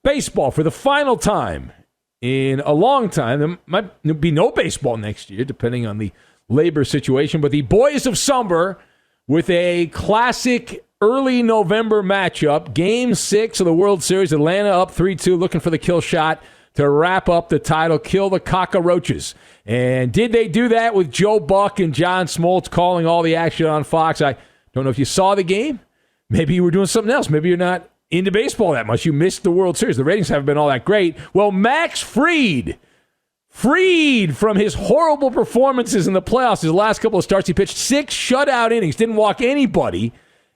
Baseball for the final time in a long time. There might be no baseball next year, depending on the labor situation. But the Boys of Summer with a classic early November matchup. Game 6 of the World Series. Atlanta up 3-2, looking for the kill shot to wrap up the title, kill the cockroaches. And did they do that with Joe Buck and John Smoltz calling all the action on Fox? I don't know if you saw the game. Maybe you were doing something else. Maybe you're not into baseball that much. You missed the World Series. The ratings haven't been all that great. Well, Max freed from his horrible performances in the playoffs. His last couple of starts, he pitched 6 shutout innings, didn't walk anybody.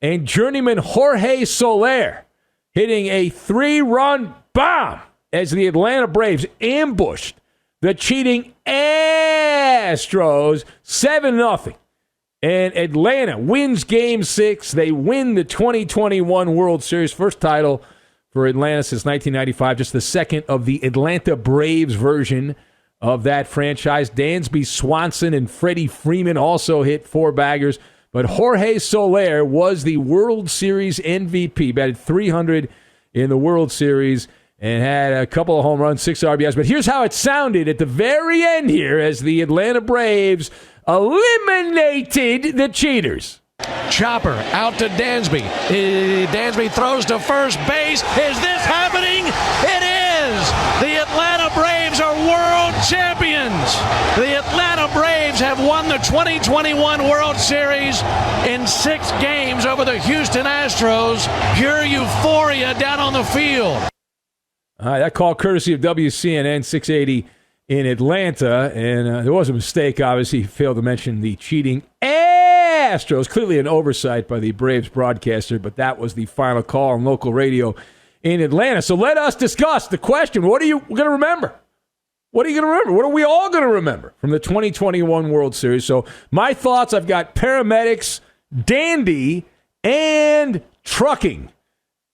And journeyman Jorge Soler hitting a 3-run bomb as the Atlanta Braves ambushed the cheating Astros 7-0. And Atlanta wins Game 6. They win the 2021 World Series. First title for Atlanta since 1995. Just the second of the Atlanta Braves version of that franchise. Dansby Swanson and Freddie Freeman also hit 4 baggers. But Jorge Soler was the World Series MVP. Batted .300 in the World Series and had a couple of home runs, 6 RBIs. But here's how it sounded at the very end here as the Atlanta Braves eliminated the cheaters. Chopper out to Dansby. Dansby throws to first base. Is this happening? It is! The Atlanta Braves are world champions! The Atlanta Braves have won the 2021 World Series in 6 games over the Houston Astros. Pure euphoria down on the field. All right, that call courtesy of WCNN 680 in Atlanta, and there was a mistake, obviously. He failed to mention the cheating Astros. Clearly an oversight by the Braves broadcaster, but that was the final call on local radio in Atlanta. So let us discuss the question, what are you going to remember? What are you going to remember? What are we all going to remember from the 2021 World Series? So my thoughts, I've got paramedics, dandy, and trucking.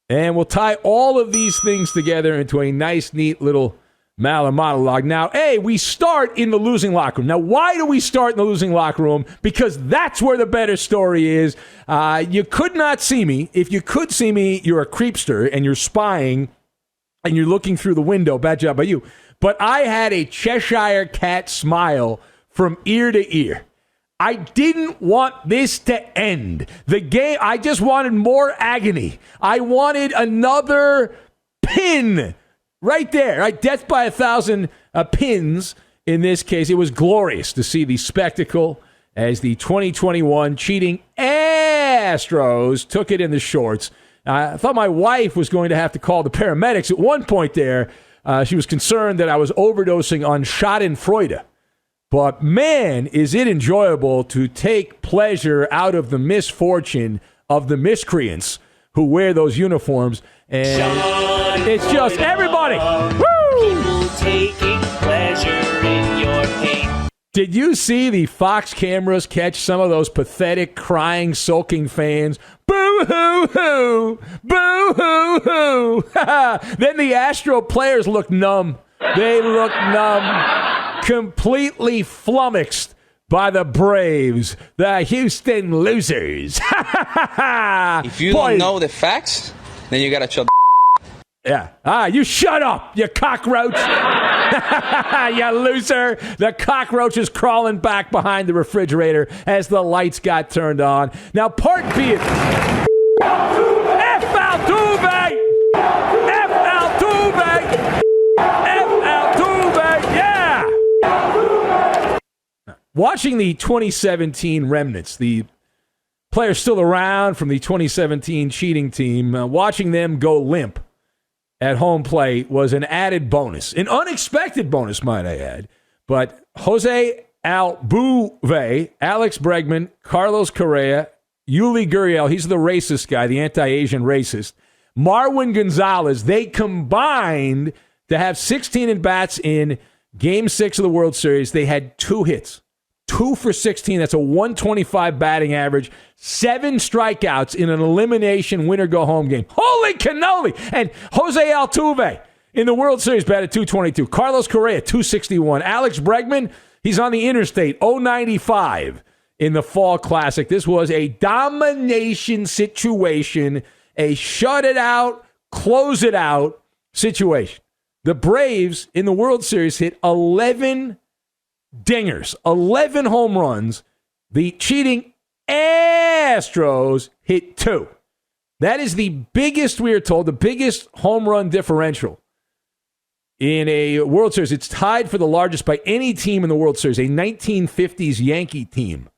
And we'll tie all of these things together into a nice, neat little Maller monologue. Now, we start in the losing locker room. Now, why do we start in the losing locker room? Because that's where the better story is. You could not see me. If you could see me, you're a creepster and you're spying and you're looking through the window. Bad job by you. But I had a Cheshire cat smile from ear to ear. I didn't want this to end. The game, I just wanted more agony. I wanted another pin right there, right? Death by 1,000 pins in this case. It was glorious to see the spectacle as the 2021 cheating Astros took it in the shorts. I thought my wife was going to have to call the paramedics at one point there. She was concerned that I was overdosing on Schadenfreude. But man, is it enjoyable to take pleasure out of the misfortune of the miscreants who wear those uniforms. And it's just everybody. Woo! People taking pleasure in your pain. Did you see the Fox cameras catch some of those pathetic, crying, sulking fans? Boo-hoo-hoo! Boo-hoo-hoo! Then the Astro players look numb. They look numb, completely flummoxed by the Braves, the Houston losers. If you don't know the facts, then you gotta shut the Yeah. You shut up, you cockroach. You loser. The cockroach is crawling back behind the refrigerator as the lights got turned on. Now, part B is F. Altuve! F. Altuve! F. Altuve! Yeah! Watching the 2017 remnants, the players still around from the 2017 cheating team, watching them go limp at home plate was an added bonus. An unexpected bonus, might I add. But Jose Altuve, Alex Bregman, Carlos Correa, Yuli Gurriel, he's the racist guy, the anti-Asian racist, Marwin Gonzalez, they combined to have 16 at-bats in Game 6 of the World Series. They had 2 hits. 2 for 16. That's a 125 batting average. 7 strikeouts in an elimination winner-go-home game. Holy cannoli! And Jose Altuve in the World Series batted .222. Carlos Correa, .261. Alex Bregman, he's on the interstate, .095 in the Fall Classic. This was a domination situation, a shut-it-out, close it out situation. The Braves in the World Series hit 11 dingers, 11 home runs. The cheating Astros hit 2. That is the biggest, we are told, the biggest home run differential in a World Series. It's tied for the largest by any team in the World Series, a 1950s Yankee team.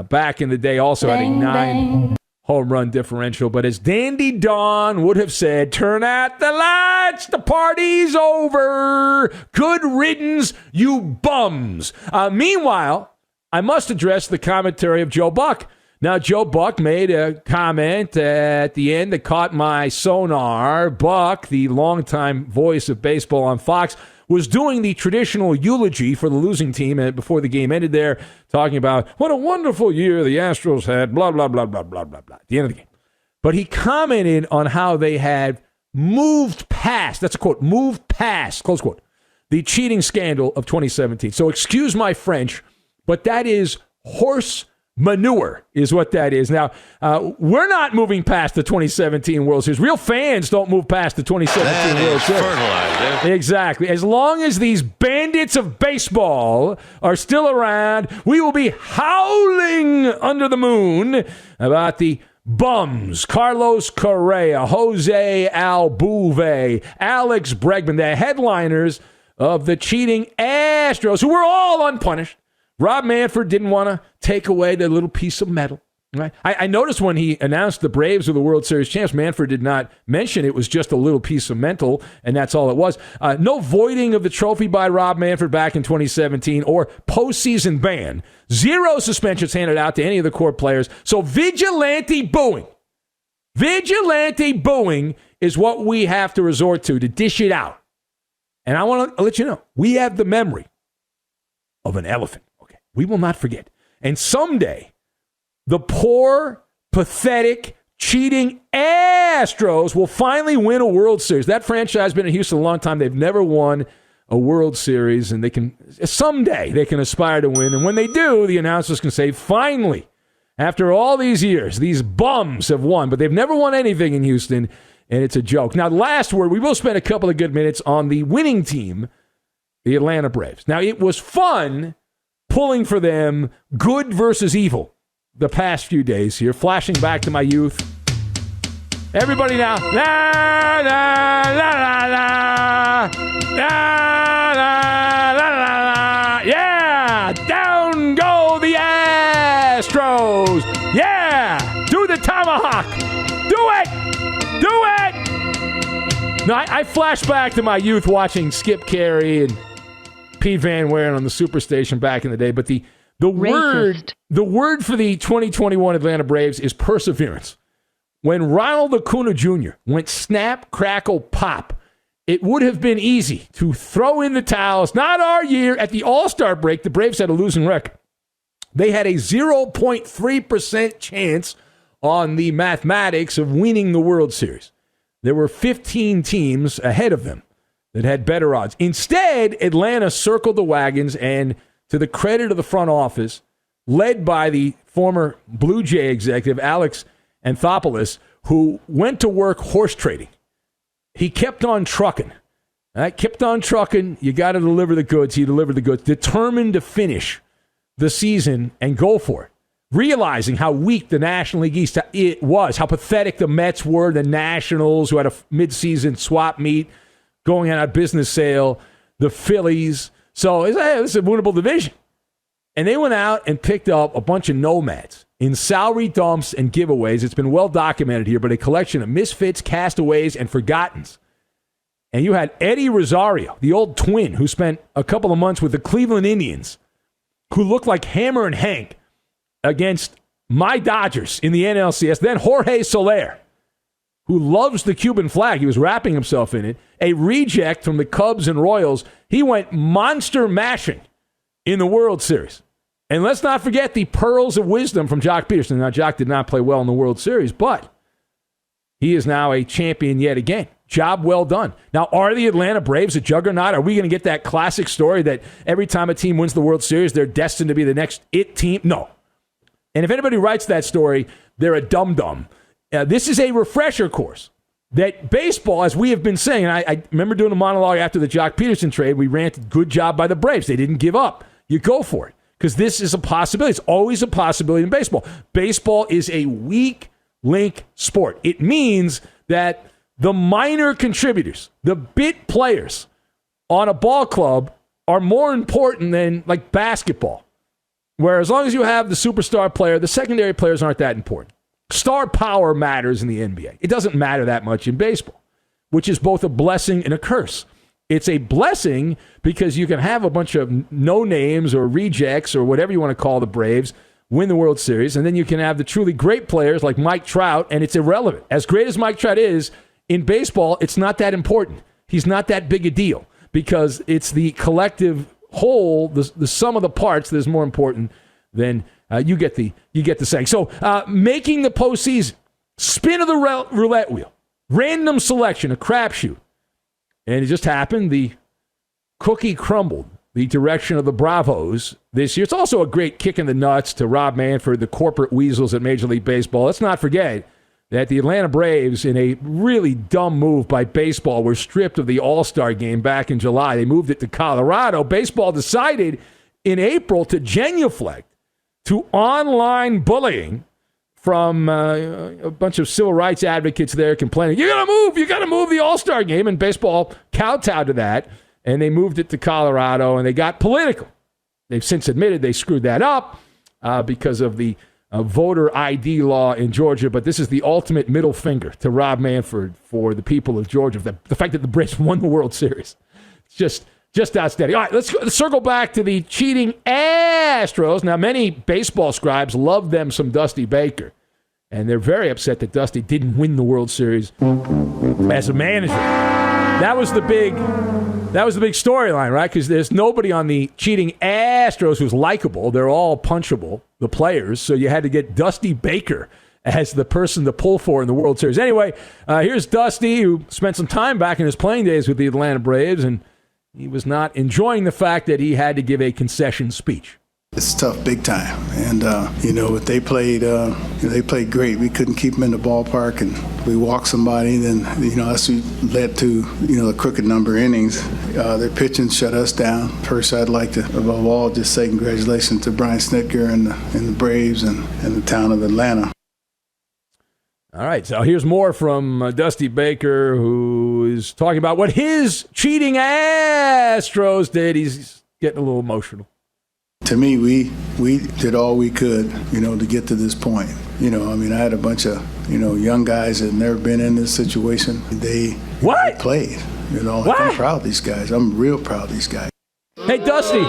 Back in the day also had a 9 home run differential. But as Dandy Don would have said, turn out the lights, the party's over. Good riddance, you bums. Meanwhile, I must address the commentary of Joe Buck. Now, Joe Buck made a comment at the end that caught my sonar. Buck, the longtime voice of baseball on Fox, was doing the traditional eulogy for the losing team before the game ended there, talking about what a wonderful year the Astros had, blah, blah, blah, blah, blah, blah, blah, at the end of the game. But he commented on how they had moved past, that's a quote, moved past, close quote, the cheating scandal of 2017. So excuse my French, but that is horse manure is what that is. Now, we're not moving past the 2017 World Series. Real fans don't move past the 2017 World Series. Fertilizer. Exactly. As long as these bandits of baseball are still around, we will be howling under the moon about the bums. Carlos Correa, Jose Altuve, Alex Bregman, the headliners of the cheating Astros, who were all unpunished. Rob Manfred didn't want to take away the little piece of metal. Right? I noticed when he announced the Braves were the World Series champs, Manfred did not mention it was just a little piece of metal, and that's all it was. No voiding of the trophy by Rob Manfred back in 2017 or postseason ban. 0 suspensions handed out to any of the core players. So vigilante booing is what we have to resort to dish it out. And I want to let you know, we have the memory of an elephant. We will not forget. And someday, the poor, pathetic, cheating Astros will finally win a World Series. That franchise has been in Houston a long time. They've never won a World Series, and someday they can aspire to win. And when they do, the announcers can say, finally, after all these years, these bums have won. But they've never won anything in Houston, and it's a joke. Now, last word, we will spend a couple of good minutes on the winning team, the Atlanta Braves. Now, it was fun pulling for them good versus evil the past few days here, flashing back to my youth. Everybody now. La, la, la, la, la. La, la, la, la, la. Yeah! Down go the Astros! Yeah! Do the tomahawk! Do it! Do it! No, I flash back to my youth watching Skip Carey and Pete Van Wieren on the Superstation back in the day, but the word for the 2021 Atlanta Braves is perseverance. When Ronald Acuna Jr. went snap, crackle, pop, it would have been easy to throw in the towels. Not our year. At the All-Star break, the Braves had a losing record. They had a 0.3% chance on the mathematics of winning the World Series. There were 15 teams ahead of them that had better odds. Instead, Atlanta circled the wagons, and to the credit of the front office, led by the former Blue Jay executive, Alex Anthopoulos, who went to work horse trading. He kept on trucking. Kept on trucking. You got to deliver the goods. He delivered the goods. Determined to finish the season and go for it. Realizing how weak the National League East it was, how pathetic the Mets were, the Nationals, who had a midseason swap meet, going on a business sale, the Phillies. So this is a winnable division. And they went out and picked up a bunch of nomads in salary dumps and giveaways. It's been well documented here, but a collection of misfits, castaways, and forgottens. And you had Eddie Rosario, the old twin, who spent a couple of months with the Cleveland Indians, who looked like Hammer and Hank against my Dodgers in the NLCS. Then Jorge Soler, who loves the Cuban flag. He was wrapping himself in it. A reject from the Cubs and Royals. He went monster mashing in the World Series. And let's not forget the pearls of wisdom from Jock Peterson. Now, Jock did not play well in the World Series, but he is now a champion yet again. Job well done. Now, are the Atlanta Braves a juggernaut? Are we going to get that classic story that every time a team wins the World Series, they're destined to be the next it team? No. And if anybody writes that story, they're a dum-dum. This is a refresher course. that baseball, as we have been saying, and I remember doing a monologue after the Jock Peterson trade, we ranted, good job by the Braves. They didn't give up. You go for it, because this is a possibility. It's always a possibility in baseball. Baseball is a weak link sport. It means that the minor contributors, the bit players on a ball club are more important than like basketball, where as long as you have the superstar player, the secondary players aren't that important. Star power matters in the NBA. It doesn't matter that much in baseball, which is both a blessing and a curse. It's a blessing because you can have a bunch of no-names or rejects or whatever you want to call the Braves win the World Series, and then you can have the truly great players like Mike Trout, and it's irrelevant. As great as Mike Trout is, in baseball, it's not that important. He's not that big a deal because it's the collective whole, the sum of the parts that is more important than you get the saying. So making the postseason, spin of the roulette wheel, random selection, a crapshoot. And it just happened. The cookie crumbled the direction of the Bravos this year. It's also a great kick in the nuts to Rob Manfred, the corporate weasels at Major League Baseball. Let's not forget that the Atlanta Braves, in a really dumb move by baseball, were stripped of the All-Star game back in July. They moved it to Colorado. Baseball decided in April to genuflect to online bullying from a bunch of civil rights advocates there complaining, you got to move the All-Star game. And baseball kowtowed to that, and they moved it to Colorado, and they got political. They've since admitted they screwed that up because of the voter ID law in Georgia, but this is the ultimate middle finger to Rob Manfred for the people of Georgia. The fact that the Braves won the World Series. It's just outstanding. All right, let's circle back to the cheating Astros. Now, many baseball scribes love them some Dusty Baker, and they're very upset that Dusty didn't win the World Series as a manager. That was the big storyline, right? Because there's nobody on the cheating Astros who's likable. They're all punchable, the players. So you had to get Dusty Baker as the person to pull for in the World Series. Anyway, here's Dusty, who spent some time back in his playing days with the Atlanta Braves, and he was not enjoying the fact that he had to give a concession speech. It's tough, big time, and but they played great. We couldn't keep them in the ballpark, and we walked somebody. Then that's what led to the crooked number of innings. Their pitching shut us down. First, I'd like to, above all, just say congratulations to Brian Snitker and the Braves and the town of Atlanta. All right, so here's more from Dusty Baker, who is talking about what his cheating Astros did. He's getting a little emotional. To me, we did all we could, to get to this point. I had a bunch of, young guys that had never been in this situation. They played, I'm proud of these guys. I'm real proud of these guys. Hey, Dusty,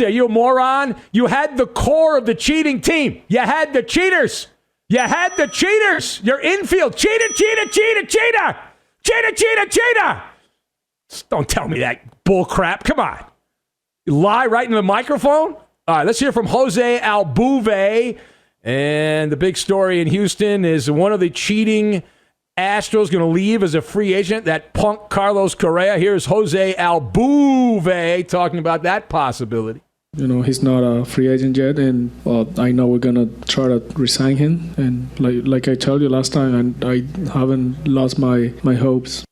are you a moron? You had the core of the cheating team. You had the cheaters. Your infield. Cheater. Don't tell me that bull crap. Come on. Lie right into the microphone? All right, let's hear from Jose Altuve. And the big story in Houston is one of the cheating Astros going to leave as a free agent, that punk Carlos Correa. Here's Jose Altuve talking about that possibility. He's not a free agent yet, and I know we're going to try to resign him. And like I told you last time, I haven't lost my hopes.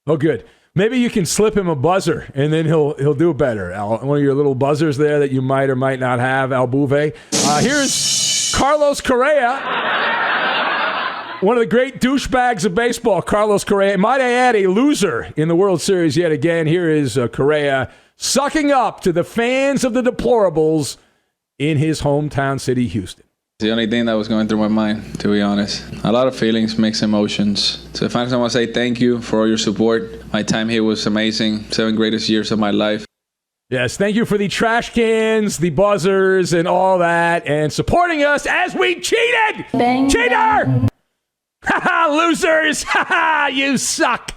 Oh, good. Maybe you can slip him a buzzer, and then he'll do better. One of your little buzzers there that you might or might not have, Altuve. Here's Carlos Correa, one of the great douchebags of baseball, Carlos Correa. Might I add, a loser in the World Series yet again. Here is Correa sucking up to the fans of the deplorables in his hometown city, Houston. The only thing that was going through my mind, to be honest. A lot of feelings, mixed emotions. So finally I want to say thank you for all your support. My time here was amazing. 7 greatest years of my life. Yes, thank you for the trash cans, the buzzers, and all that, and supporting us as we cheated! Bang, Cheater! Bang. Ha ha, losers! Ha ha, you suck!